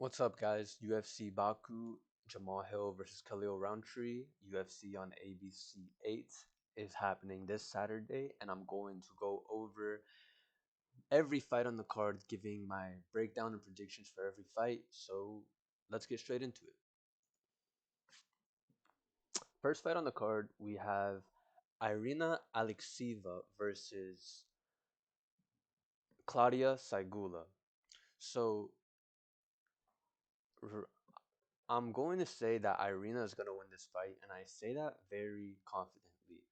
What's up, guys? UFC Baku, Jamal Hill versus Khalil Rountree. UFC on ABC 8 is happening this Saturday, and I'm going to go over every fight on the card, giving my breakdown and predictions for every fight. So let's get straight into it. First fight on the card, we have Irina Alekseeva versus Klaudia Sygula. So r- I'm going to say that Irina is going to win this fight, and I say that very confidently.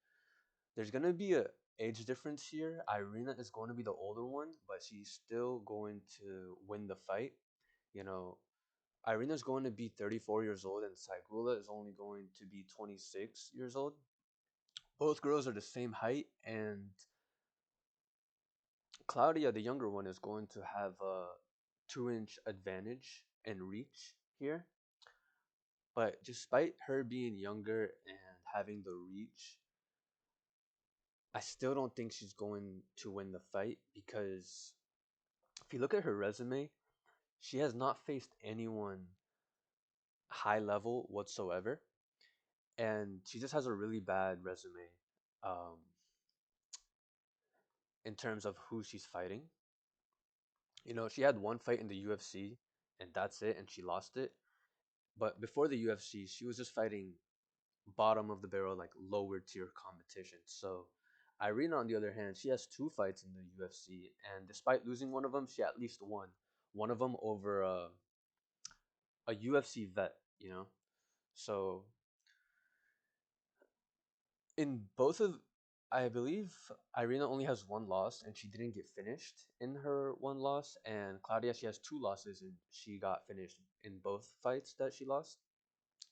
There's going to be a age difference here. Irina is going to be the older one, but she's still going to win the fight. You know, Irina is going to be 34 years old, and Sygula is only going to be 26 years old. Both girls are the same height, and Klaudia, the younger one, is going to have a 2-inch advantage in reach here. But despite her being younger and having the reach, I still don't think she's going to win the fight because if you look at her resume, she has not faced anyone high level whatsoever, and she just has a really bad resume um, in terms of who she's fighting. She had one fight in the UFC, and that's it, and she lost it. But before the UFC, she was just fighting bottom of the barrel, like lower tier competition. So Irina, on the other hand, she has two fights in the UFC, and despite losing one of them, she at least won one of them over a UFC vet. So in both of, I believe Irina only has one loss, and she didn't get finished in her one loss, and Claudia, she has two losses, and she got finished in both fights that she lost.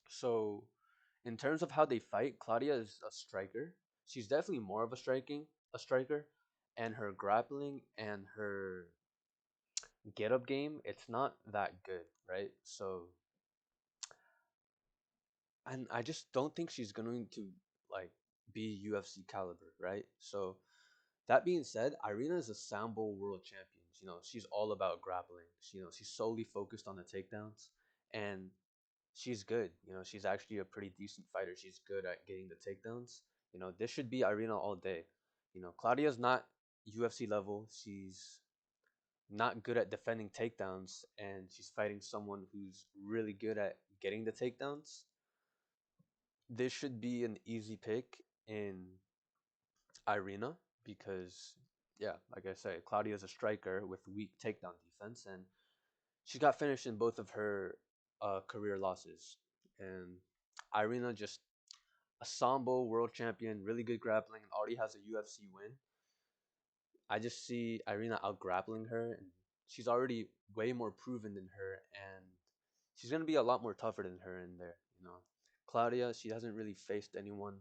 So, in terms of how they fight, Claudia is a striker. She's definitely more of a striker, and her grappling and her get up game, it's not that good, right? So, and I just don't think she's going to like be UFC caliber, right? So, that being said, Irina is a Sambo world champion. She's all about grappling. She's solely focused on the takedowns, and she's good. She's actually a pretty decent fighter. She's good at getting the takedowns. This should be Irina all day. Claudia's not UFC level. She's not good at defending takedowns, and she's fighting someone who's really good at getting the takedowns. This should be an easy pick in Irina because, yeah, like I say, Claudia's a striker with weak takedown defense, and she got finished in both of her career losses. And Irina just a Sambo world champion, really good grappling, and already has a UFC win. I just see Irina out grappling her, and she's already way more proven than her, and she's gonna be a lot more tougher than her in there. Claudia, she hasn't really faced anyone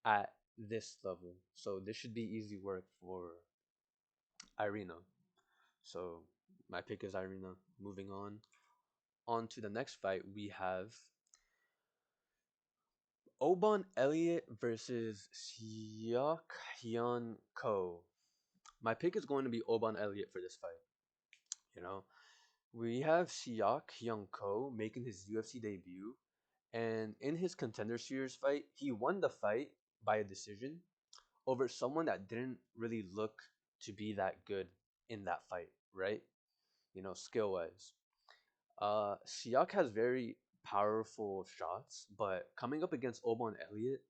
at this level, so this should be easy work for Irina. So my pick is Irina. Moving on to the next fight, we have Oban Elliott versus Seok-hyeon Ko. My pick is going to be Oban Elliott for this fight. You know, we have Seok-hyeon Ko making his UFC debut, and in his Contender Series fight, he won the fight by a decision over someone that didn't really look to be that good in that fight, right? Skill wise. Siak has very powerful shots, but coming up against Oban Elliott,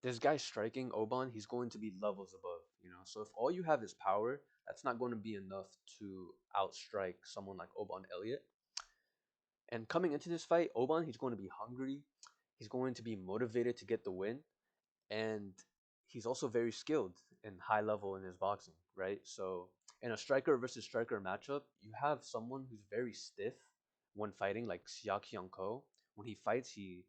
this guy striking Oban, he's going to be levels above. So if all you have is power, that's not going to be enough to outstrike someone like Oban Elliott. And coming into this fight, Oban, he's going to be hungry. He's going to be motivated to get the win, and he's also very skilled and high level in his boxing, right? So in a striker versus striker matchup, you have someone who's very stiff when fighting, like Seok-hyeon Ko. When he fights, he's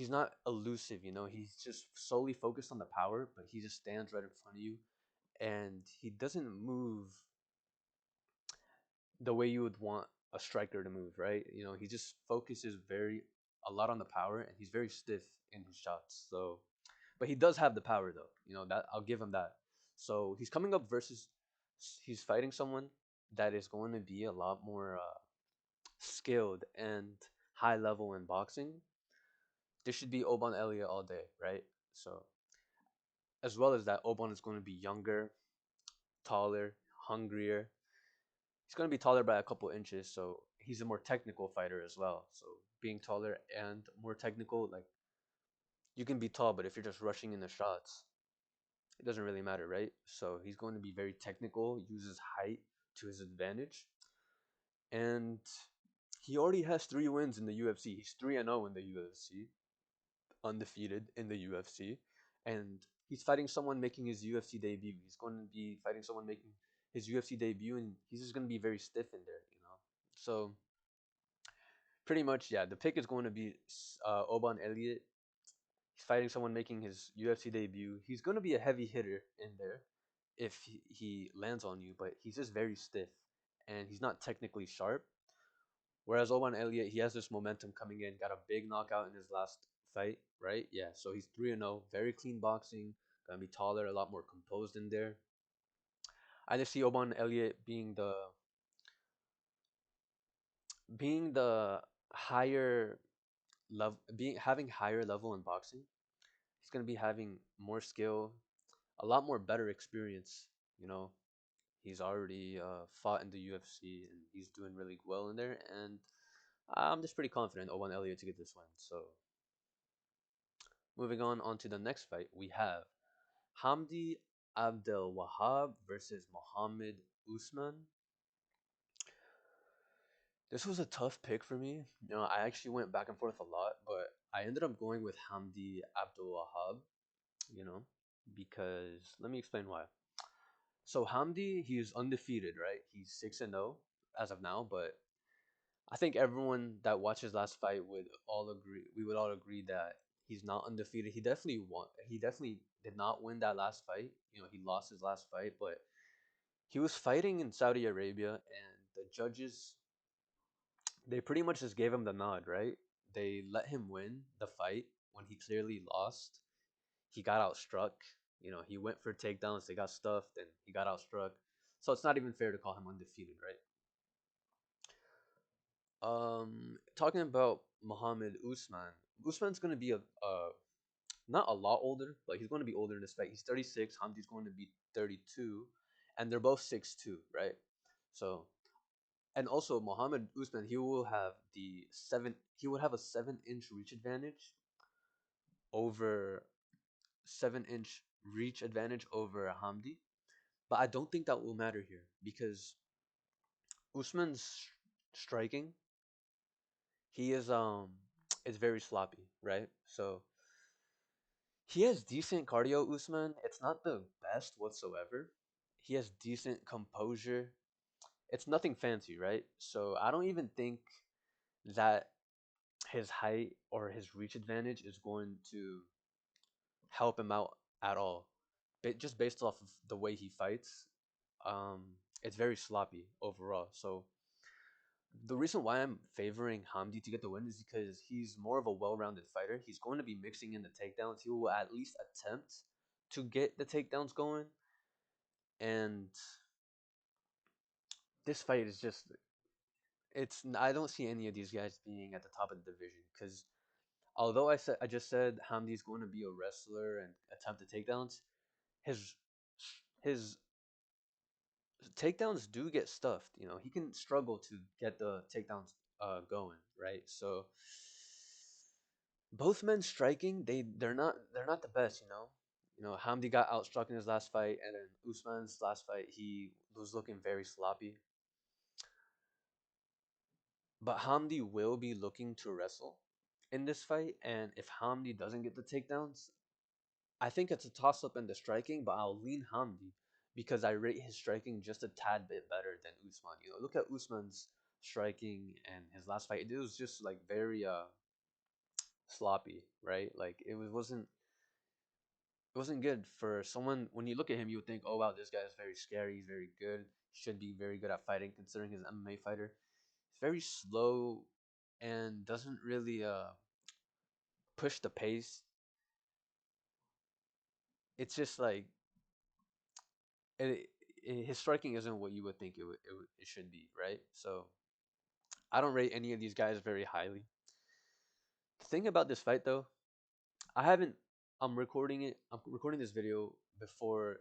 not elusive, he's just solely focused on the power, but he just stands right in front of you, and he doesn't move the way you would want a striker to move, right? He just focuses very a lot on the power, and he's very stiff in his shots. So, but he does have the power, though. That I'll give him that. So he's coming up versus he's fighting someone. that is going to be a lot more skilled and high level in boxing, this should be Oban Elliott all day, right? So, as well as that, Oban is going to be younger, taller, hungrier. He's going to be taller by a couple inches, so he's a more technical fighter as well. So, being taller and more technical, like you can be tall, but if you're just rushing in the shots, it doesn't really matter, right? So, he's going to be very technical, uses height to his advantage, and he already has 3 wins in the UFC. He's 3-0 in the UFC, undefeated in the UFC, and he's fighting someone making his UFC debut. He's going to be fighting someone making his UFC debut, and he's just going to be very stiff in there, you know. So pretty much, yeah, the pick is going to be Oban Elliott. He's fighting someone making his UFC debut. He's going to be a heavy hitter in there if he lands on you, but he's just very stiff and he's not technically sharp. Whereas Oban Elliott, he has this momentum coming in, got a big knockout in his last fight, right? Yeah, so he's 3-0, very clean boxing, gonna be taller, a lot more composed in there. I just see Oban Elliott being the higher level, being having higher level in boxing. He's gonna be having more skill, a lot more better experience. You know, he's already fought in the UFC and he's doing really well in there. And I'm just pretty confident Oban Elliott to get this win. So moving on to the next fight, we have Hamdy Abdelwahab versus Mohammed Usman. This was a tough pick for me. You know, I actually went back and forth a lot, but I ended up going with Hamdy Abdelwahab, you know, because let me explain why. So Hamdy, he's undefeated, right? He's 6-0 as of now, but I think everyone that watches last fight would all agree. We would all agree that he's not undefeated. He definitely won. He definitely did not win that last fight. You know, he lost his last fight, but he was fighting in Saudi Arabia, and the judges they pretty much just gave him the nod, right? They let him win the fight when he clearly lost. He got outstruck. You know, he went for takedowns. They got stuffed, and he got outstruck. So it's not even fair to call him undefeated, right? Talking about Muhammad Usman. Usman's gonna be a not a lot older, but he's going to be older in this fight. He's 36. Hamdi's going to be 32, and they're both 6'2", right? So, and also Muhammad Usman, he will have the seven. He would have a 7-inch reach advantage over 7-inch reach advantage over Hamdi, but I don't think that will matter here because Usman's striking, he is very sloppy, right? So he has decent cardio, Usman. It's not the best whatsoever. He has decent composure. It's nothing fancy, right? So I don't even think that his height or his reach advantage is going to help him out at all. Just based off of the way he fights, um, it's very sloppy overall. So the reason why I'm favoring Hamdi to get the win is because he's more of a well-rounded fighter. He's going to be mixing in the takedowns. He will at least attempt to get the takedowns going. And this fight is just it's I don't see any of these guys being at the top of the division because although I just said Hamdi's going to be a wrestler and attempt the takedowns, his his takedowns do get stuffed. You know, he can struggle to get the takedowns going, right? So both men striking, they're not the best, you know. You know, Hamdi got outstruck in his last fight, and then Usman's last fight, he was looking very sloppy. But Hamdi will be looking to wrestle in this fight, and if Hamdi doesn't get the takedowns, I think it's a toss up in the striking, but I'll lean Hamdi because I rate his striking just a tad bit better than Usman. You know, look at Usman's striking and his last fight. It was just like very sloppy, right? Like it wasn't good for someone. When you look at him, you would think, oh wow, this guy is very scary. He's very good. He should be very good at fighting, considering his MMA fighter. He's very slow and doesn't really push the pace. It's just like it his striking isn't what you would think it should be, right? So I don't rate any of these guys very highly. The thing about this fight, though, I haven't. I'm recording it. I'm recording this video before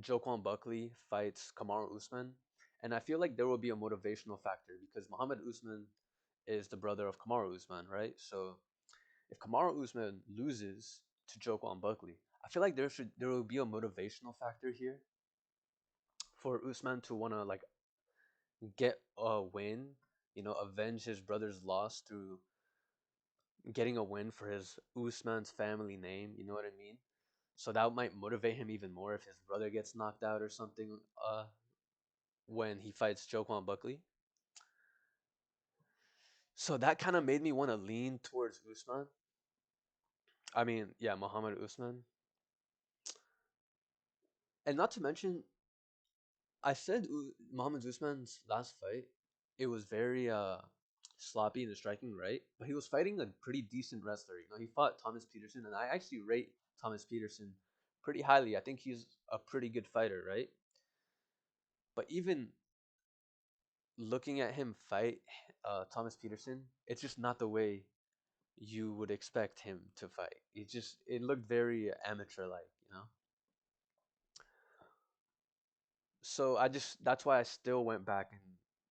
Joquan Buckley fights Kamaru Usman, and I feel like there will be a motivational factor because Muhammad Usman is the brother of Kamaru Usman, right? So if Kamaru Usman loses to Joquan Buckley, I feel like there will be a motivational factor here for Usman to want to like get a win, avenge his brother's loss through getting a win for his Usman's family name. You know what I mean? So that might motivate him even more if his brother gets knocked out or something. When he fights Joquan Buckley. So that kind of made me want to lean towards Usman. I mean, yeah, Muhammad Usman. And not to mention, I said Muhammad Usman's last fight, it was very sloppy in the striking, right? But he was fighting a pretty decent wrestler. He fought Thomas Peterson, and I actually rate Thomas Peterson pretty highly. I think he's a pretty good fighter, right? But even looking at him fight Thomas Peterson, it's just not the way you would expect him to fight. It looked very amateur like. So that's why I still went back and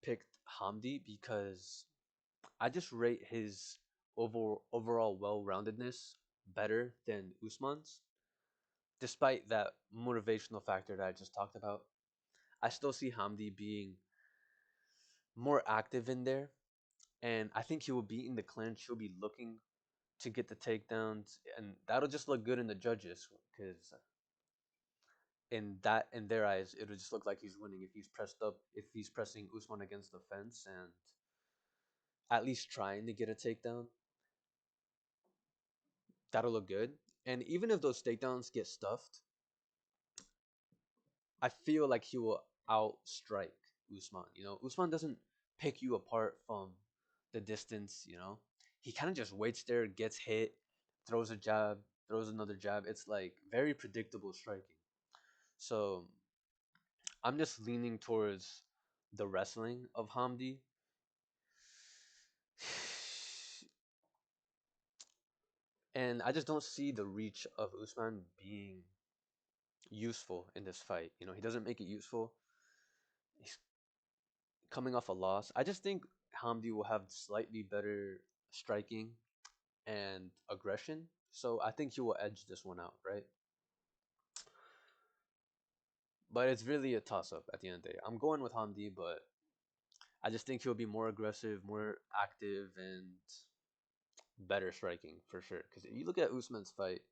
picked Hamdi because I just rate his overall well-roundedness better than Usman's. Despite that motivational factor that I just talked about, I still see Hamdi being more active in there, and I think he will be in the clinch. He'll be looking to get the takedowns, and that'll just look good in the judges because in their eyes, it'll just look like he's winning if he's pressing Usman against the fence and at least trying to get a takedown. That'll look good. And even if those takedowns get stuffed, I feel like he will outstrike Usman. Usman doesn't pick you apart from the distance. He kind of just waits there, gets hit, throws a jab, throws another jab. It's like very predictable striking. So I'm just leaning towards the wrestling of Hamdi. And I just don't see the reach of Usman being useful in this fight. He doesn't make it useful. He's coming off a loss. I just think Hamdi will have slightly better striking and aggression. So I think he will edge this one out, right? But it's really a toss up at the end of the day. I'm going with Hamdi, but I just think he'll be more aggressive, more active, and better striking for sure. Because if you look at Usman's fight,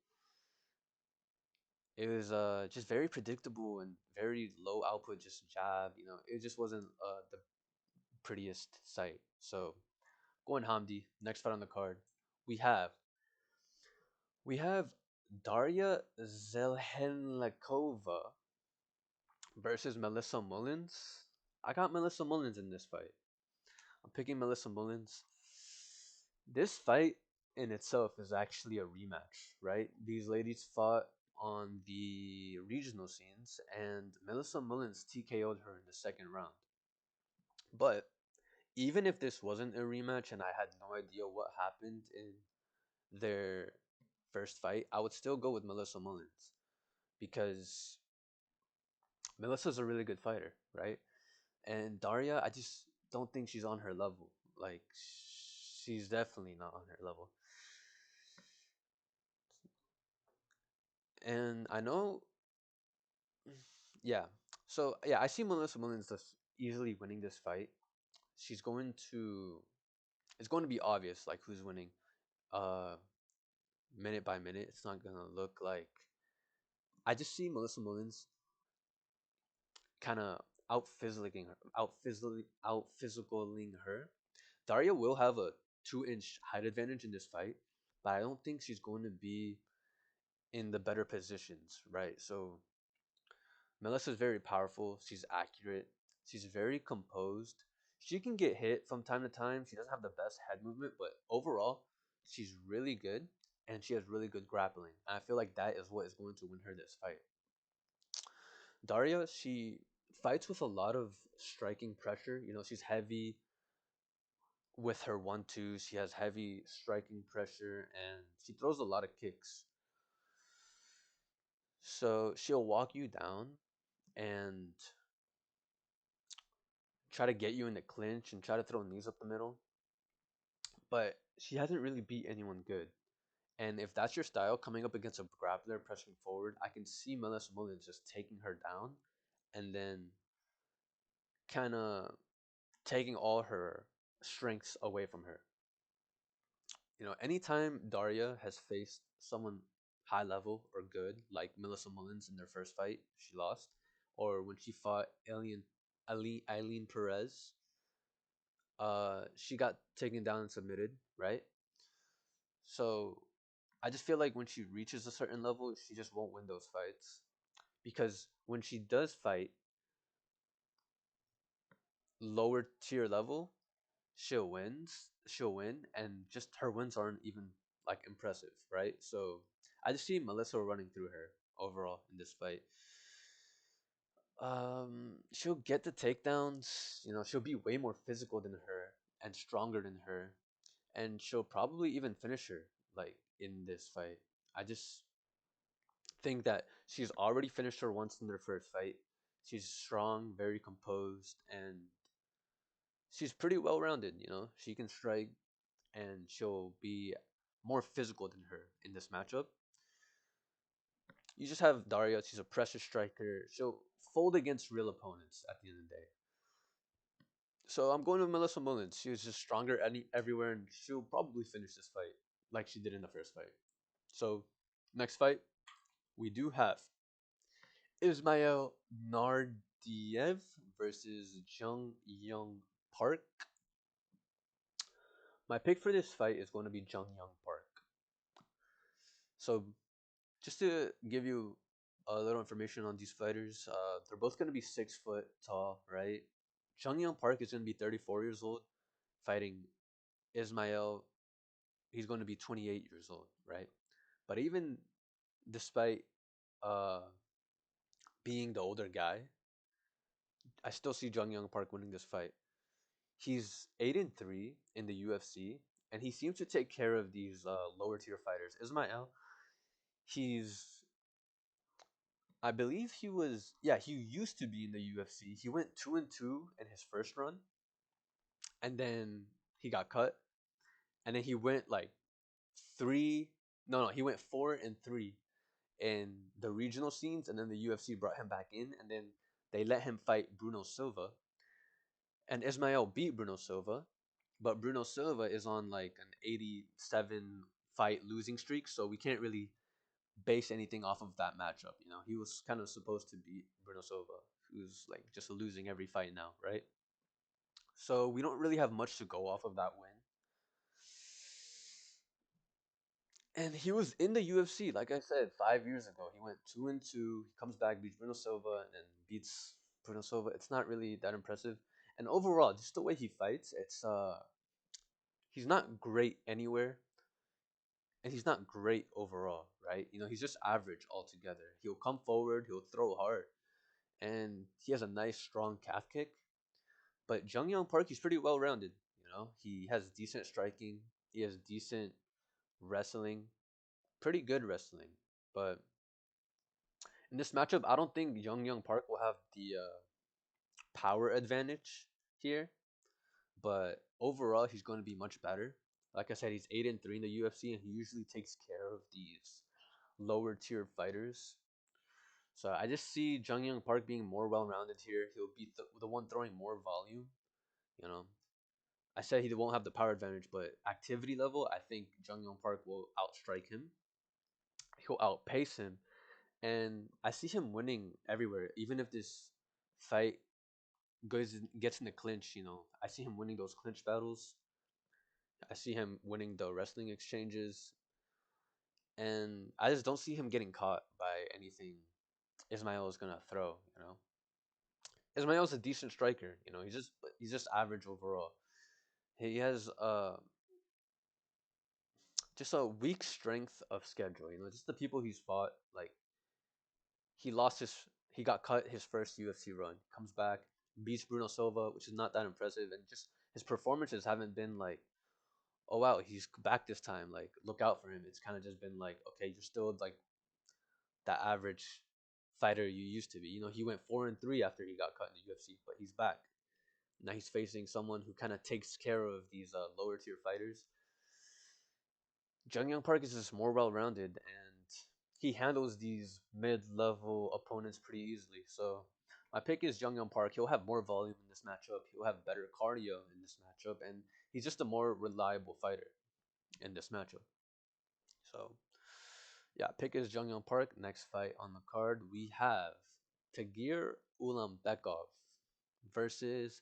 it was just very predictable and very low output, just jab. It just wasn't the prettiest sight. So going Hamdi. Next fight on the card, we have we have Darya Zheleznyakova versus Melissa Mullins. I got Melissa Mullins in this fight. I'm picking Melissa Mullins. This fight in itself is actually a rematch, right? These ladies fought on the regional scenes, and Melissa Mullins TKO'd her in the second round. But even if this wasn't a rematch and I had no idea what happened in their first fight, I would still go with Melissa Mullins because Melissa's a really good fighter, right? And Darya, I just don't think she's on her level. Like, she's definitely not on her level. And I know, yeah. So yeah, I see Melissa Mullins just easily winning this fight. She's going to, it's going to be obvious like who's winning, uh, minute by minute. It's not gonna look like. I just see Melissa Mullins kind of out physicaling her. Darya will have a 2-inch height advantage in this fight, but I don't think she's going to be in the better positions, right? So Melissa's very powerful. She's accurate. She's very composed. She can get hit from time to time. She doesn't have the best head movement, but overall, she's really good and she has really good grappling. And I feel like that is what is going to win her this fight. Darya, she fights with a lot of striking pressure. She's heavy with her 1-2. She has heavy striking pressure and she throws a lot of kicks. So she'll walk you down and try to get you in the clinch and try to throw knees up the middle. But she hasn't really beat anyone good. And if that's your style, coming up against a grappler pressing forward, I can see Melissa Mullins just taking her down and then kind of taking all her strengths away from her. Anytime Darya has faced someone high level or good, like Melissa Mullins in their first fight, she lost, or when she fought Eileen Perez, she got taken down and submitted, right? So I just feel like when she reaches a certain level, she just won't win those fights because when she does fight lower tier level, she'll win, and just her wins aren't even like impressive, right? So I just see Melissa running through her overall in this fight. She'll get the takedowns. She'll be way more physical than her and stronger than her, and she'll probably even finish her like in this fight. I just think that she's already finished her once in their first fight. She's strong, very composed, and she's pretty well rounded. She can strike, and she'll be more physical than her in this matchup. You just have Darya. She's a pressure striker. She'll fold against real opponents at the end of the day. So I'm going with Melissa Mullins. She was just stronger everywhere, and she'll probably finish this fight like she did in the first fight. So next fight, we do have Ismail Naurdiev versus Jun-yong Park. My pick for this fight is going to be Jun-yong Park. So just to give you a little information on these fighters, they're both going to be 6 foot tall, right? Jun-yong Park is going to be 34 years old, fighting Ismail. He's going to be 28 years old, right? But even despite uh, being the older guy, I still see Jun-yong Park winning this fight. He's 8-3 in the UFC, and he seems to take care of these lower tier fighters. Ismail, he's I believe he was yeah, he used to be in the UFC. He went 2-2 in his first run, and then he got cut, and then he went like three no, he went 4-3 in the regional scenes, and then the UFC brought him back in, and then they let him fight Bruno Silva, and Ismail beat Bruno Silva, but Bruno Silva is on like an 87 fight losing streak, so we can't really base anything off of that matchup. He was kind of supposed to beat Bruno Silva, who's like just losing every fight now, right? So we don't really have much to go off of that win. And he was in the UFC, like I said, 5 years ago. He went 2-2. He comes back, beats Bruno Silva, and then beats Bruno Silva. It's not really that impressive. And overall, just the way he fights, he's not great anywhere, and he's not great overall, right? He's just average altogether. He'll come forward, he'll throw hard, and he has a nice strong calf kick. But Jung-Young Park, he's pretty well rounded. He has decent striking, he has decent wrestling, pretty good wrestling. But in this matchup, I don't think Jung-Young Park will have the power advantage here. But overall, he's going to be much better. Like I said, he's 8-3 in the UFC, and he usually takes care of these lower tier fighters. So I just see Jung-Young Park being more well-rounded here. He'll be the one throwing more volume. You know, I said he won't have the power advantage, but activity level, I think Jung-Young Park will outstrike him. He'll outpace him, and I see him winning everywhere. Even if this fight gets in the clinch, I see him winning those clinch battles. I see him winning the wrestling exchanges, and I just don't see him getting caught by anything Ismail is gonna throw. Ismail's a decent striker. He's just average overall. He has just a weak strength of schedule. Just the people he's fought, like he lost he got cut his first UFC run. Comes back, beats Bruno Silva, which is not that impressive, and just his performances haven't been like, oh wow, he's back this time. Like, look out for him. It's kind of just been like, okay, you're still like that average fighter you used to be. He went 4-3 after he got cut in the UFC, but he's back. Now he's facing someone who kind of takes care of these lower tier fighters. Jun-yong Park is just more well rounded, and he handles these mid level opponents pretty easily. So my pick is Jun-yong Park. He'll have more volume in this matchup. He'll have better cardio in this matchup, and he's just a more reliable fighter in this matchup. So yeah, pick is Jung-Yong Park. Next fight on the card, we have Tagir Ulambekov versus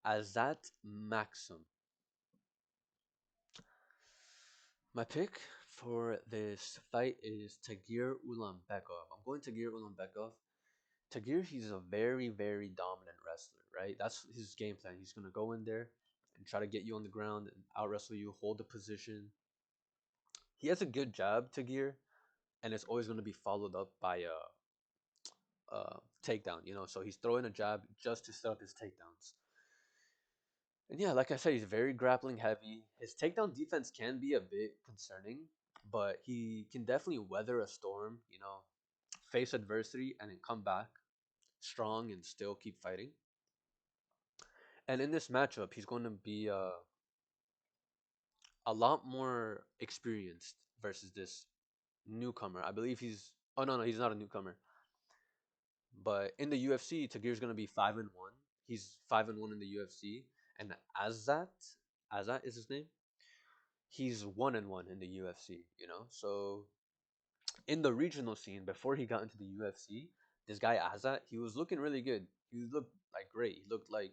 Azat Maxim. My pick for this fight is Tagir Ulambekov. I'm going Tagir Ulambekov. Tagir, he's a very, very dominant wrestler, right? That's his game plan. He's going to go in there and try to get you on the ground and out wrestle you, hold the position. He has a good jab, Tagir, and it's always going to be followed up by takedown, so he's throwing a jab just to set up his takedowns. And yeah, like I said, he's very grappling heavy. His takedown defense can be a bit concerning, but he can definitely weather a storm, face adversity and then come back strong and still keep fighting. And in this matchup, he's going to be a lot more experienced versus this newcomer. I believe he's. Oh no, no, he's not a newcomer. But in the UFC, Tagir's gonna be 5-1. He's 5-1 in the UFC, and Azat is his name. He's 1-1 in the UFC. So in the regional scene before he got into the UFC, this guy Azat, he was looking really good. He looked like great. He looked like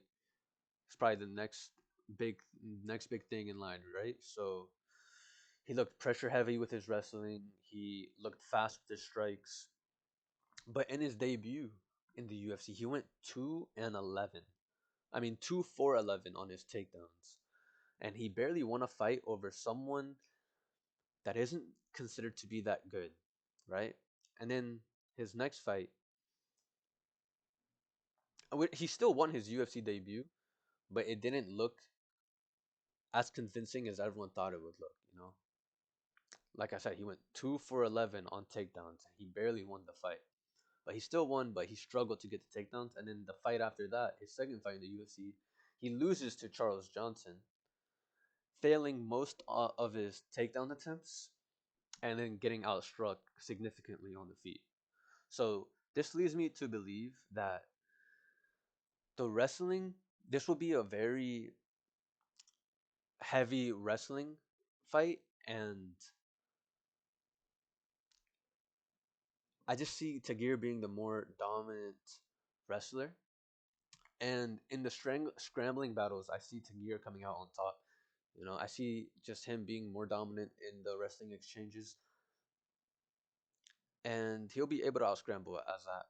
he's probably the big next big thing in line, right? So he looked pressure heavy with his wrestling. He looked fast with his strikes. But in his debut in the UFC, he went 2-11. I mean, 2-4-11 on his takedowns. And he barely won a fight over someone that isn't considered to be that good, right? And then his next fight, he still won his UFC debut, but it didn't look as convincing as everyone thought it would look. Like I said, he went 2-4-11 on takedowns. He barely won the fight. But he still won, but he struggled to get the takedowns. And then the fight after that, his second fight in the UFC, he loses to Charles Johnson, failing most of his takedown attempts and then getting outstruck significantly on the feet. So this leads me to believe that the wrestling, this will be a very heavy wrestling fight, and I just see Tagir being the more dominant wrestler. And in the scrambling battles, I see Tagir coming out on top. I see just him being more dominant in the wrestling exchanges, and he'll be able to outscramble Azat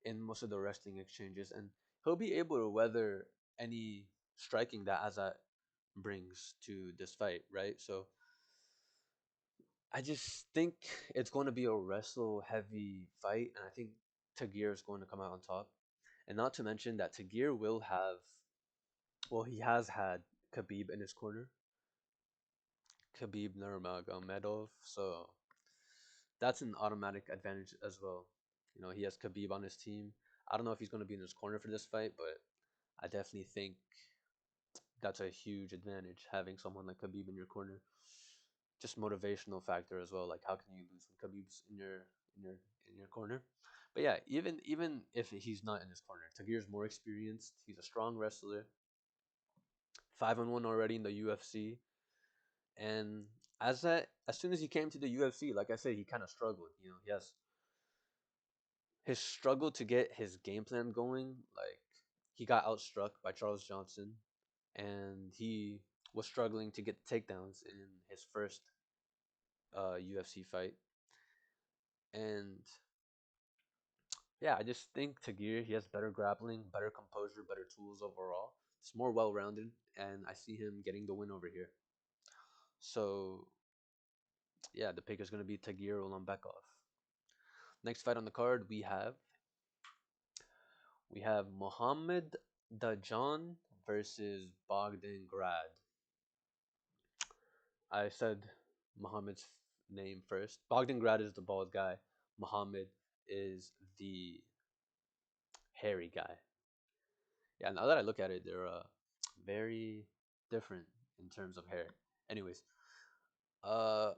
in most of the wrestling exchanges, and he'll be able to weather any striking that Azat brings to this fight, right? So I just think it's going to be a wrestle heavy fight, and I think Tagir is going to come out on top. And not to mention that Tagir will have, well, he has had Khabib in his corner, Khabib Nurmagomedov, so that's an automatic advantage as well. He has Khabib on his team. I don't know if he's going to be in his corner for this fight, but I definitely think that's a huge advantage having someone like Khabib in your corner. Just motivational factor as well. Like, how can you lose when Khabib's in your corner? But yeah, even if he's not in his corner, Tagir's more experienced. He's a strong wrestler. 5-1 already in the UFC, and as soon as he came to the UFC, like I said, he kind of struggled. He has his struggle to get his game plan going. Like, he got outstruck by Charles Johnson, and he was struggling to get takedowns in his first UFC fight. And yeah, I just think Tagir, he has better grappling, better composure, better tools overall. It's more well rounded, and I see him getting the win over here. So yeah, the pick is going to be Tagir Ulambekov. Next fight on the card, we have We have Mohammed Dajan versus Bogdan Grad. I said Mohammed's name first. Bogdan Grad is the bald guy. Mohammed is the hairy guy. Yeah, now that I look at it, they're very different in terms of hair. Anyways, uh,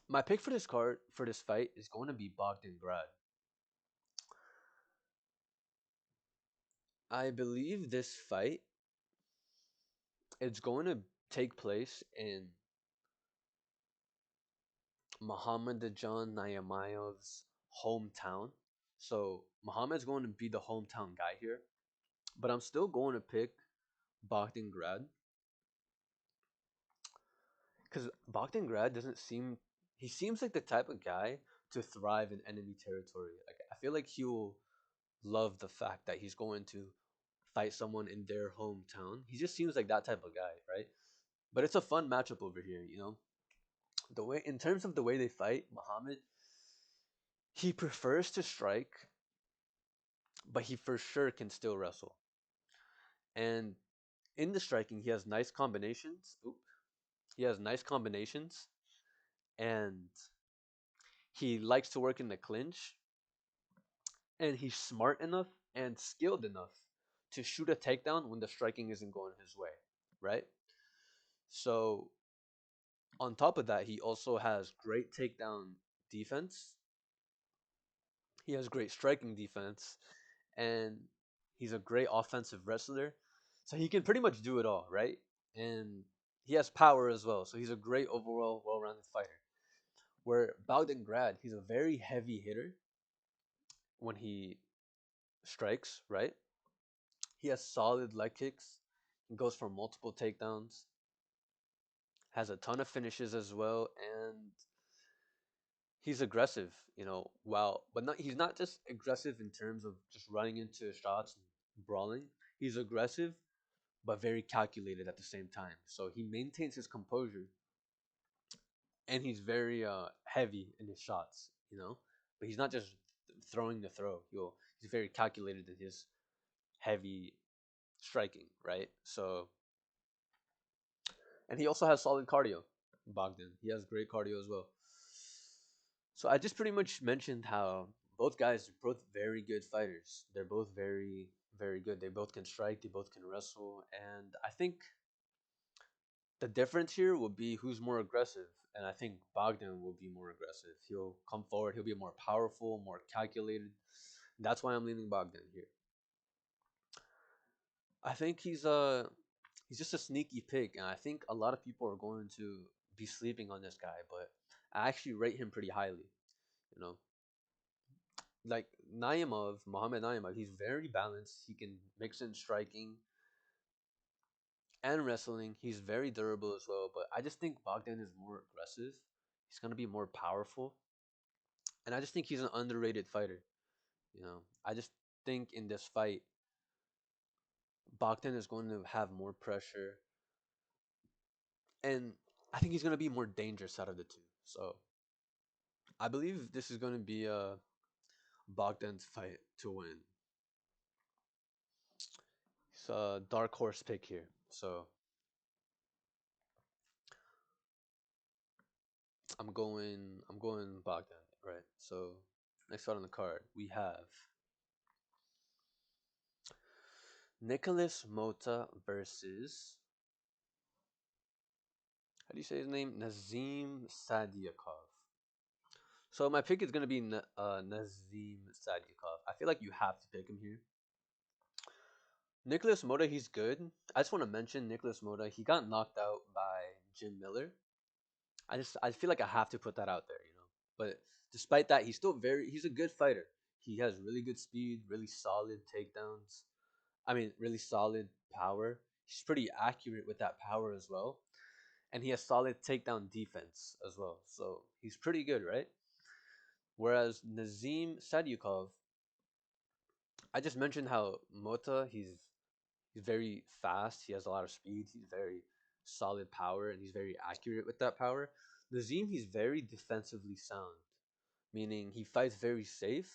my pick for this fight is going to be Bogdan Grad. I believe this fight is going to take place in Mohammed John Naimayev's hometown. So Mohammed's going to be the hometown guy here, but I'm still going to pick Bogdan Grad because Bogdan Grad doesn't seem he seems like the type of guy to thrive in enemy territory. Like I feel like he'll love the fact that he's going to fight someone in their hometown. He just seems like that type of guy, right? But it's a fun matchup over here, you know. The way in terms of the way they fight, Muhammad he prefers to strike, but he for sure can still wrestle. And in the striking, he has nice combinations. Oop. He has nice combinations, and he likes to work in the clinch. And he's smart enough and skilled enough to shoot a takedown when the striking isn't going his way, right? So on top of that, he also has great takedown defense. He has great striking defense, and he's a great offensive wrestler. So he can pretty much do it all, right? And he has power as well. So he's a great overall well-rounded fighter. Where Bogdan Grad, he's a very heavy hitter when he strikes, right? He has solid leg kicks. He goes for multiple takedowns. Has a ton of finishes as well, and he's aggressive. You know, wow, but not he's not just aggressive in terms of just running into shots and brawling. He's aggressive, but very calculated at the same time. So he maintains his composure, and he's very heavy in his shots. You know, but he's not just throwing the throw. He's very calculated in his heavy striking, right? So, and he also has solid cardio. Bogdan, he has great cardio as well. So I just pretty much mentioned how both guys are both very good fighters. They're both very, very good. They both can strike. They both can wrestle. And I think the difference here will be who's more aggressive. And I think Bogdan will be more aggressive. He'll come forward. He'll be more powerful, more calculated. That's why I'm leaning Bogdan here. I think he's just a sneaky pick, and I think a lot of people are going to be sleeping on this guy, but I actually rate him pretty highly. You know, like Naimov, Mohammed Naimov, he's very balanced. He can mix in striking and wrestling. He's very durable as well, but I just think Bogdan is more aggressive. He's gonna be more powerful, and I just think he's an underrated fighter. You know, I just think in this fight, Bogdan is going to have more pressure, and I think he's gonna be more dangerous out of the two. So I believe this is going to be Bogdan's fight to win. It's a dark horse pick here. So I'm going Bogdan, right? So next out on the card, we have Nicholas Motta versus, how do you say his name? Nazim Sadykhov. So my pick is going to be Nazim Sadykhov. I feel like you have to pick him here. Nicholas Motta, he's good. I just want to mention Nicholas Motta. He got knocked out by Jim Miller. I feel like I have to put that out there, you know. But despite that, he's a good fighter. He has really good speed, really solid takedowns. I mean, really solid power. He's pretty accurate with that power as well. And he has solid takedown defense as well. So he's pretty good, right? Whereas Nazim Sadykhov, I just mentioned how Mota, he's very fast. He has a lot of speed. He's very solid power, and he's very accurate with that power. Nazim, he's very defensively sound, meaning he fights very safe,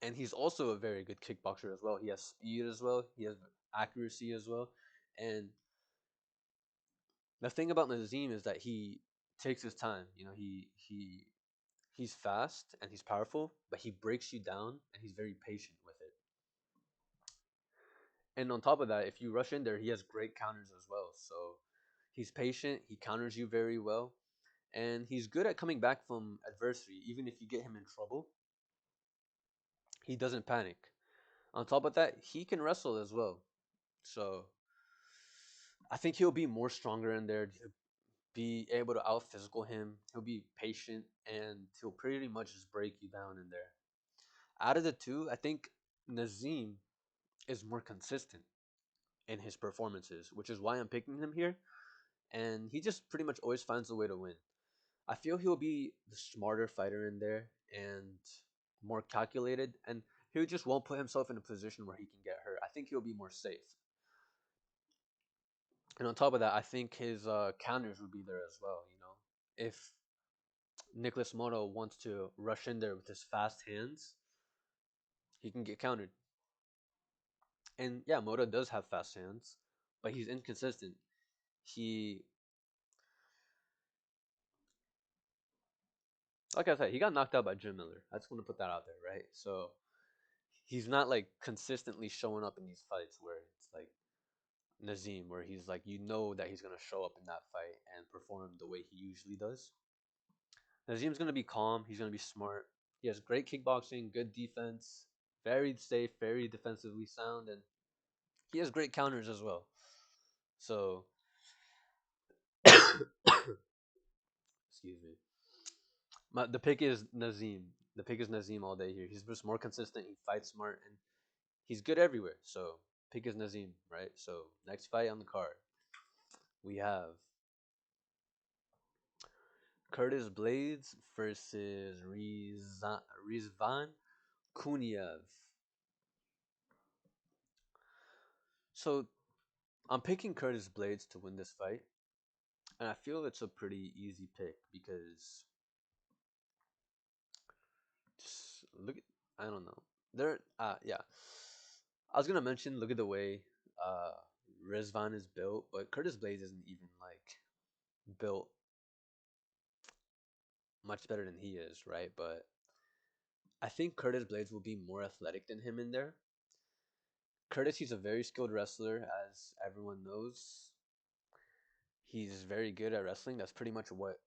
and he's also a very good kickboxer as well. He has speed as well. He has accuracy as well. And the thing about Nazim is that he takes his time. You know, he's fast and he's powerful, but he breaks you down and he's very patient with it. And on top of that, if you rush in there, he has great counters as well. So he's patient, he counters you very well, and he's good at coming back from adversity. Even if you get him in trouble, he doesn't panic. On top of that, he can wrestle as well. So I think he'll be more stronger in there. He'll be able to out physical him. He'll be patient and he'll pretty much just break you down in there. Out of the two, I think Nazim is more consistent in his performances, which is why I'm picking him here. And he just pretty much always finds a way to win. I feel he'll be the smarter fighter in there and more calculated, and he just won't put himself in a position where he can get hurt. I think he'll be more safe. And on top of that, I think his counters would be there as well. You know, if Nicholas Motta wants to rush in there with his fast hands, he can get countered. And yeah, Motta does have fast hands, but he's inconsistent. He, like I said, he got knocked out by Jim Miller. I just want to put that out there, right? So he's not like consistently showing up in these fights where it's like Nazim, where he's like, you know that he's gonna show up in that fight and perform the way he usually does. Nazim's gonna be calm. He's gonna be smart. He has great kickboxing, good defense, very safe, very defensively sound, and he has great counters as well. So, excuse me. The pick is Nazim. The pick is Nazim all day here. He's just more consistent. He fights smart, and he's good everywhere. So, pick is Nazim, right? So, next fight on the card, we have Curtis Blaydes versus Rizvan Kuniev. So, I'm picking Curtis Blaydes to win this fight, and I feel it's a pretty easy pick because just look at, I don't know. Yeah. I was gonna mention, look at the way uh Rizvan is built, but Curtis Blaydes isn't even like built much better than he is, right? But I think Curtis Blaydes will be more athletic than him in there. Curtis, he's a very skilled wrestler, as everyone knows. He's very good at wrestling. That's pretty much what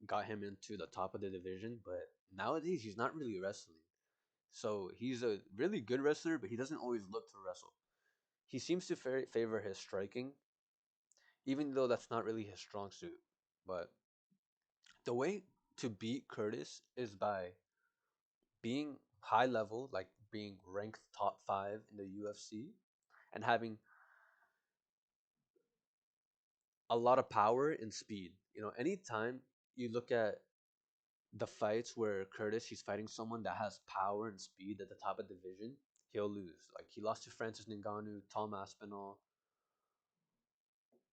got him into the top of the division. But nowadays, he's not really wrestling. So he's a really good wrestler, but he doesn't always look to wrestle. He seems to favor his striking, even though that's not really his strong suit. But the way to beat Curtis is by being high level, like being ranked top 5 in the UFC, and having a lot of power and speed. You know, anytime you look at the fights where Curtis he's fighting someone that has power and speed at the top of the division, he'll lose. Like he lost to Francis Ngannou, Tom Aspinall.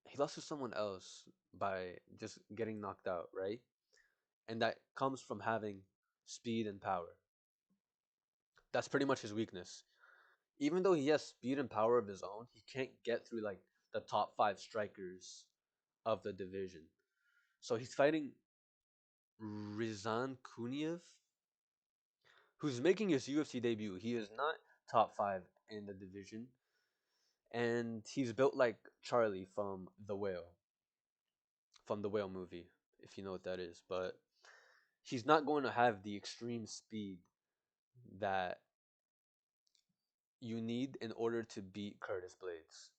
He lost to someone else by just getting knocked out, right? And that comes from having speed and power. That's pretty much his weakness. Even though he has speed and power of his own, he can't get through like the top 5 strikers of the division. So he's fighting Rizan Kuniev, who's making his UFC debut. He is not top 5 in the division, and he's built like Charlie from the Whale movie, if you know what that is. But he's not going to have the extreme speed that you need in order to beat Curtis Blaydes.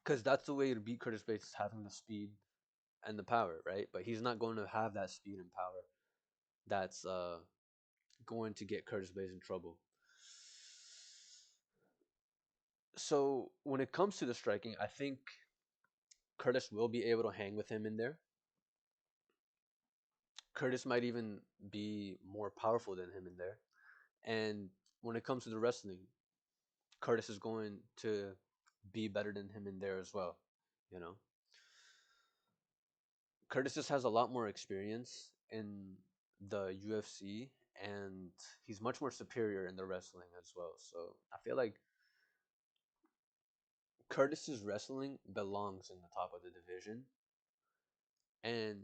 Because that's the way to beat Curtis Blaydes is having the speed and the power, right? But he's not going to have that speed and power that's going to get Curtis Blaydes in trouble. So when it comes to the striking, I think Curtis will be able to hang with him in there. Curtis might even be more powerful than him in there. And when it comes to the wrestling, Curtis is going to be better than him in there as well. You know, Curtis just has a lot more experience in the UFC, and he's much more superior in the wrestling as well. So I feel like Curtis's wrestling belongs in the top of the division, and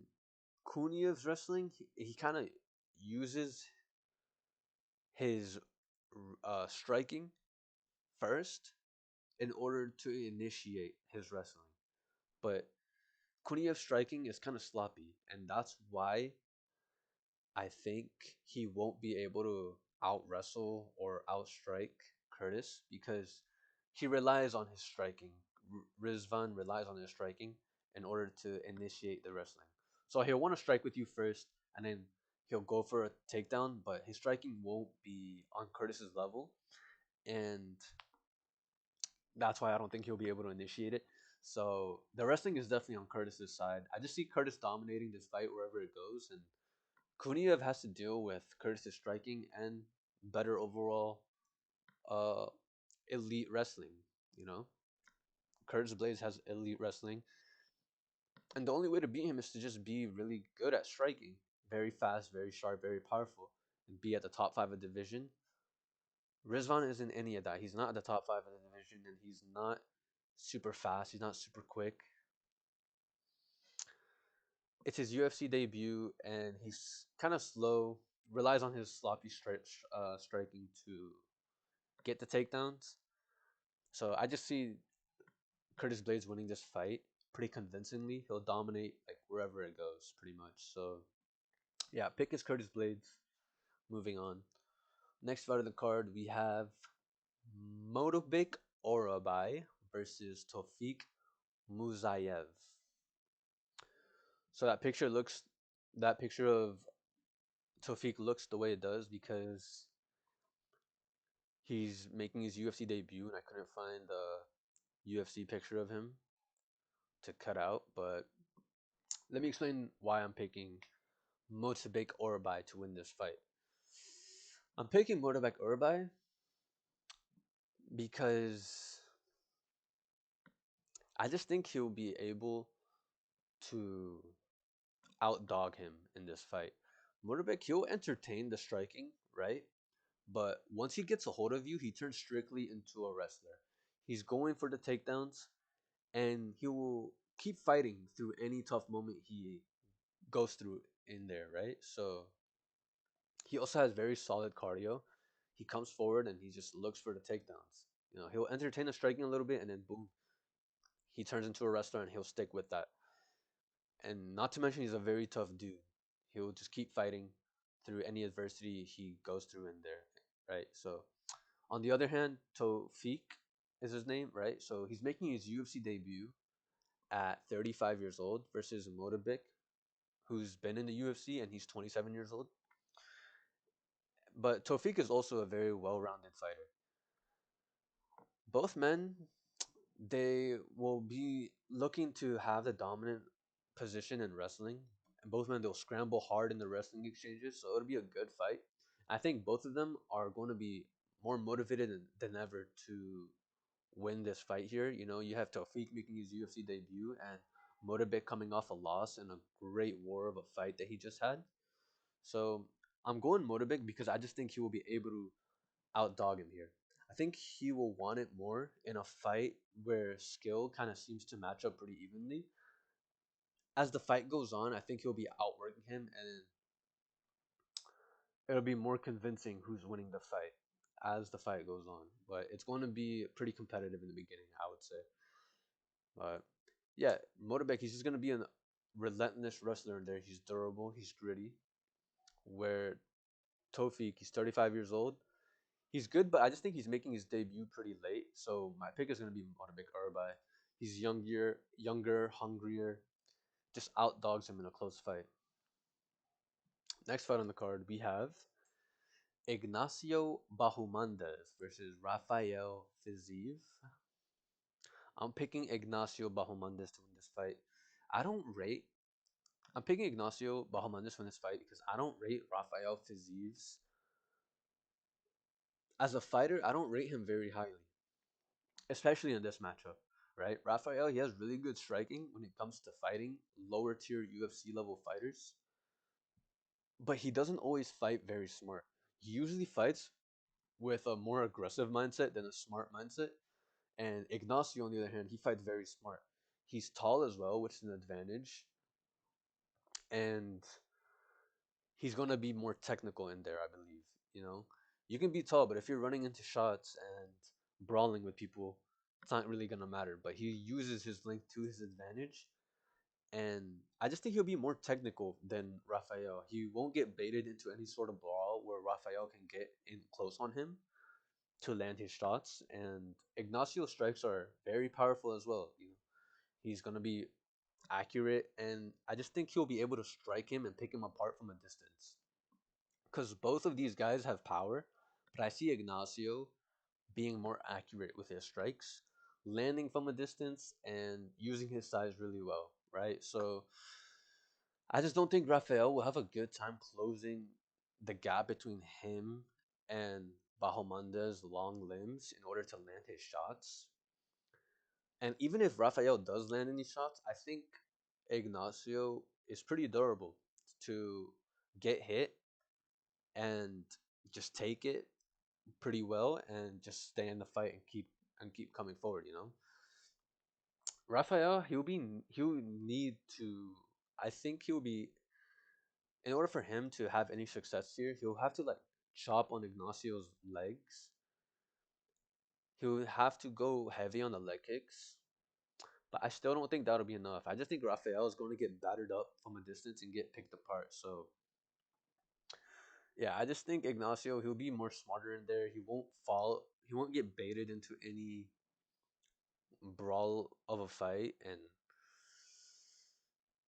Kuniev's wrestling he kind of uses his striking first in order to initiate his wrestling. But Kuniev's striking is kind of sloppy, and that's why I think he won't be able to out wrestle or outstrike Curtis because he relies on his striking. Rizvan relies on his striking in order to initiate the wrestling. So he'll want to strike with you first, and then he'll go for a takedown, but his striking won't be on Curtis's level, and that's why I don't think he'll be able to initiate it. So the wrestling is definitely on Curtis's side. I just see Curtis dominating this fight wherever it goes, and Kuniev has to deal with Curtis's striking and better overall uh, elite wrestling. You know, Curtis Blaydes has elite wrestling, and the only way to beat him is to just be really good at striking, very fast, very sharp, very powerful, and be at the top five of the division. Rizvan isn't any of that. He's not at the top five of the division, and he's not super fast. He's not super quick. It's his UFC debut, and he's kind of slow. Relies on his sloppy striking to get the takedowns. So I just see Curtis Blaydes winning this fight pretty convincingly. He'll dominate like wherever it goes, pretty much. So yeah, pick is Curtis Blaydes. Moving on. Next fight of the card, we have Motobik Orolbai versus Tofik Musayev. So that picture of Tofik looks the way it does because he's making his UFC debut, and I couldn't find the UFC picture of him to cut out. But let me explain why I'm picking Motabek Orbai to win this fight. I'm picking Motabek Orbai because I just think he'll be able to outdog him in this fight. Motabek, he'll entertain the striking, right? But once he gets a hold of you, he turns strictly into a wrestler. He's going for the takedowns, and he will keep fighting through any tough moment he goes through in there, right? So he also has very solid cardio. He comes forward and he just looks for the takedowns. You know, he'll entertain the striking a little bit, and then boom, he turns into a wrestler, and he'll stick with that. And not to mention, he's a very tough dude. He'll just keep fighting through any adversity he goes through in there, right? So on the other hand, Tofik is his name, right? So he's making his UFC debut at 35 years old versus Motabik, who's been in the UFC and he's 27 years old. But Tofik is also a very well-rounded fighter. Both men, they will be looking to have the dominant position in wrestling. And both men, they'll scramble hard in the wrestling exchanges, so it'll be a good fight. I think both of them are going to be more motivated than ever to win this fight here. You know, you have Tofik making his UFC debut and Motabik coming off a loss in a great war of a fight that he just had. So I'm going Motabik because I just think he will be able to outdog him here. I think he will want it more in a fight where skill kind of seems to match up pretty evenly. As the fight goes on, I think he'll be outworking him, and it'll be more convincing who's winning the fight as the fight goes on. But it's going to be pretty competitive in the beginning, I would say. But yeah, Motabek, he's just going to be a relentless wrestler in there. He's durable, he's gritty. Where Tofik, he's 35 years old. He's good, but I just think he's making his debut pretty late. So my pick is going to be Motabek Arbai. He's younger, hungrier, just outdogs him in a close fight. Next fight on the card, we have Ignacio Bahamondes versus Rafael Fiziev. I'm picking Ignacio Bahamondes to win this fight. I don't rate. I'm picking Ignacio Bahamondes to win this fight because I don't rate Rafael Fiziev's as a fighter. I don't rate him very highly, especially in this matchup. Right, Rafael, he has really good striking when it comes to fighting lower tier UFC level fighters. but he doesn't always fight very smart. He usually fights with a more aggressive mindset than a smart mindset. And Ignacio, on the other hand, he fights very smart. He's tall as well, which is an advantage, and he's gonna be more technical in there, I believe. You know, you can be tall, but if you're running into shots and brawling with people, it's not really gonna matter. But he uses his length to his advantage, and I just think he'll be more technical than Rafael. He won't get baited into any sort of brawl where Rafael can get in close on him to land his shots. And Ignacio's strikes are very powerful as well. You know, he's gonna be accurate, and I just think he'll be able to strike him and pick him apart from a distance. Because both of these guys have power, but I see Ignacio being more accurate with his strikes, landing from a distance, and using his size really well, right? So I just don't think Rafael will have a good time closing the gap between him and Bahamondes' long limbs in order to land his shots. And even if Rafael does land any shots, I think Ignacio is pretty durable to get hit and just take it pretty well and just stay in the fight and keep coming forward. You know, Rafael he'll need to. I think he'll be in order for him to have any success here. He'll have to like chop on Ignacio's legs. He'll have to go heavy on the leg kicks. But I still don't think that'll be enough. I just think Rafael is going to get battered up from a distance and get picked apart. So yeah, I just think Ignacio he'll be more smarter in there. He won't fall. He won't get baited into any brawl of a fight, and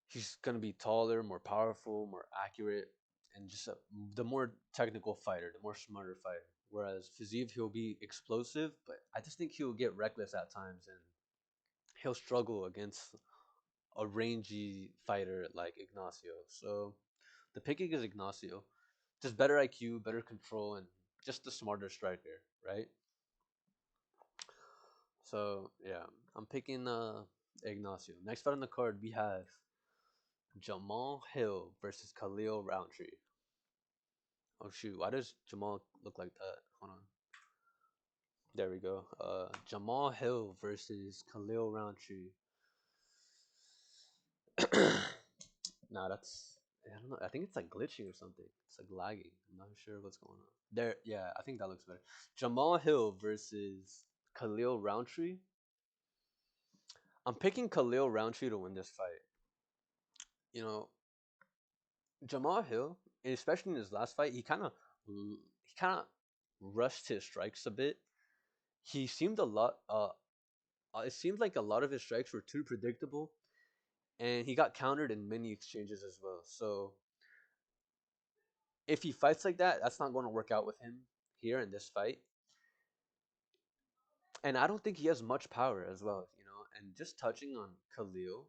he's gonna be taller, more powerful, more accurate, and just the more technical fighter, the more smarter fighter. Whereas Fiziev, he'll be explosive, but I just think he'll get reckless at times, and he'll struggle against a rangy fighter like Ignacio. So the picking is Ignacio, just better IQ, better control, and just the smarter striker, right? So yeah, I'm picking Ignacio. Next fight on the card, we have Jamal Hill versus Khalil Rountree. Oh shoot, why does Jamal look like that? Hold on. There we go. Jamal Hill versus Khalil Rountree. Nah, that's I don't know. I think it's like glitching or something. It's like lagging. I'm not sure what's going on. There, yeah, I think that looks better. Jamal Hill versus Khalil Rountree. I'm picking Khalil Rountree to win this fight. You know, Jamal Hill, especially in his last fight, he kind of rushed his strikes a bit. He seemed a lot. It seemed like a lot of his strikes were too predictable, and he got countered in many exchanges as well. So if he fights like that, that's not going to work out with him here in this fight. And I don't think he has much power as well. You know, and just touching on Khalil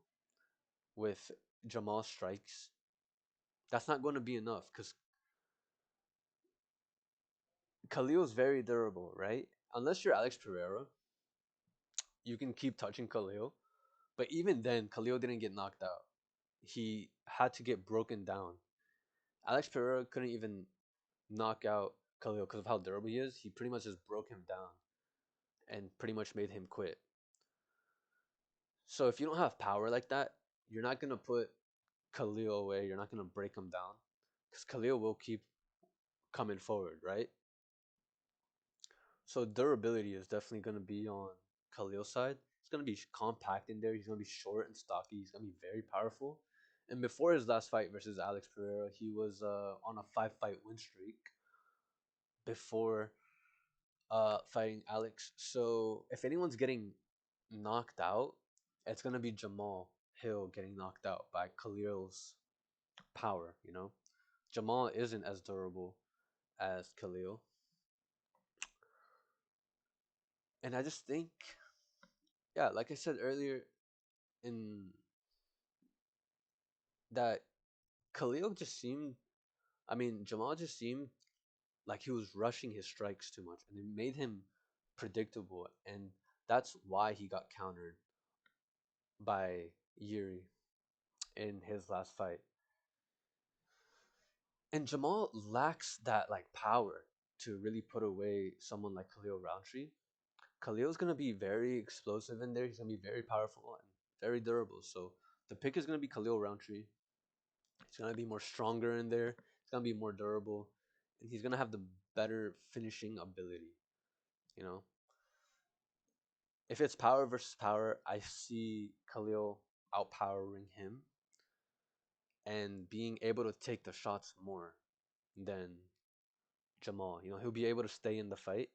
with Jamal strikes, that's not going to be enough because Khalil is very durable, right? Unless you're Alex Pereira, you can keep touching Khalil. But even then, Khalil didn't get knocked out. He had to get broken down. Alex Pereira couldn't even knock out Khalil because of how durable he is. He pretty much just broke him down and pretty much made him quit. So if you don't have power like that, you're not gonna put Khalil away. You're not gonna break him down because Khalil will keep coming forward, right? So durability is definitely gonna be on Khalil's side. He's gonna be compact in there. He's gonna be short and stocky. He's gonna be very powerful. And before his last fight versus Alex Pereira, he was on a 5 fight win streak before fighting Alex. So if anyone's getting knocked out, it's gonna be Jamal Hill getting knocked out by Khalil's power. You know, Jamal isn't as durable as Khalil, and I just think, yeah, like I said earlier, in that Khalil just seemed, I mean, Jamal just seemed like he was rushing his strikes too much, and it made him predictable, and that's why he got countered by Yuri in his last fight. And Jamal lacks that like power to really put away someone like Khalil Rountree. Khalil's gonna be very explosive in there. He's gonna be very powerful and very durable. So the pick is gonna be Khalil Rountree. He's gonna be more stronger in there. He's gonna be more durable, and he's gonna have the better finishing ability. You know, if it's power versus power, I see Khalil outpowering him and being able to take the shots more than Jamal. You know, he'll be able to stay in the fight.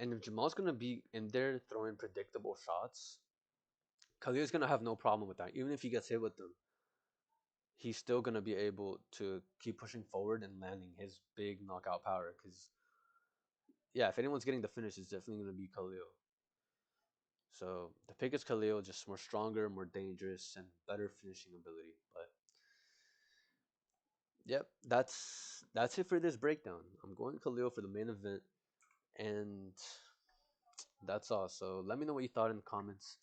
And if Jamal's gonna be in there throwing predictable shots, Khalil's gonna have no problem with that. Even if he gets hit with them, he's still gonna be able to keep pushing forward and landing his big knockout power. Because yeah, if anyone's getting the finish, it's definitely gonna be Khalil. So the pick is Khalil, just more stronger, more dangerous, and better finishing ability. But yep, that's it for this breakdown. I'm going Khalil for the main event, and that's all. So let me know what you thought in the comments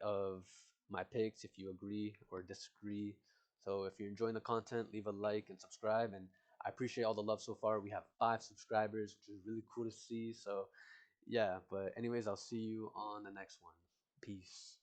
of my picks, if you agree or disagree. So if you're enjoying the content, leave a like and subscribe. And I appreciate all the love so far. We have 5 subscribers, which is really cool to see. So yeah, but anyways, I'll see you on the next one. Peace.